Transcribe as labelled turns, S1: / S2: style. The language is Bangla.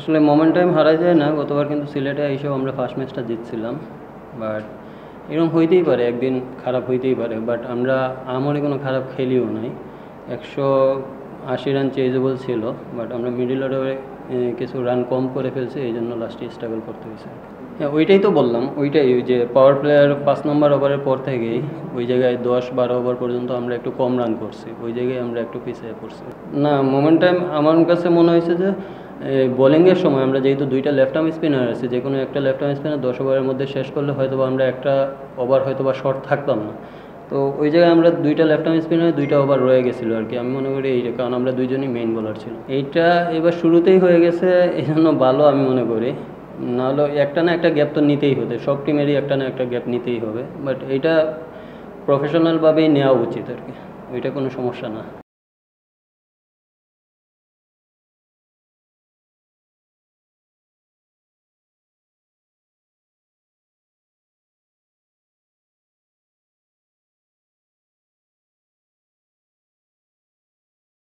S1: আসলে মোমেন্টাম হারা যায় না, গতবার কিন্তু সিলেটে এসেও আমরা ফার্স্ট ম্যাচটা জিতছিলাম। বাট এরকম হইতেই পারে, একদিন খারাপ হইতেই পারে, বাট আমরা আমারই কোনো খারাপ খেলিও নাই। 180 রান চেজেবল ছিল, বাট আমরা মিডিল অর্ডারে কিছু রান কম করে ফেলছি, এই জন্য লাস্টে স্ট্রাগল করতে হয়েছে। হ্যাঁ, ওইটাই তো বললাম, ওইটাই ওই যে পাওয়ার প্লেয়ার 5 নম্বর ওভারের পর থেকেই ওই জায়গায় 10-12 ওভার পর্যন্ত আমরা একটু কম রান করছি, ওই জায়গায় আমরা একটু পিছিয়ে পড়ছি। না, মোমেন্টাম আমার কাছে মনে হয়েছে যে বোলিংয়ের সময় আমরা যেহেতু দুইটা লেফট আর্ম স্পিনার আছে, যে কোনো একটা লেফট আর্ম স্পিনার 10 ওভারের মধ্যে শেষ করলে হয়তো বা আমরা একটা ওভার হয়তো বা শর্ট থাকতাম না। তো ওই জায়গায় আমরা দুইটা লেফট আর্ম স্পিনারে 2টা ওভার রয়ে গেছিলো আর কি, আমি মনে করি এইটা, কারণ আমরা দুইজনই মেইন বোলার ছিল। এইটা এবার শুরুতেই হয়ে গেছে, এই জন্য ভালো আমি মনে করি। নাহলে একটা না একটা গ্যাপ তো নিতেই হতো, সব টিমেরই একটা না একটা গ্যাপ নিতেই হবে, বাট এইটা প্রফেশনালভাবেই নেওয়া উচিত আর কি, ওইটা কোনো সমস্যা না।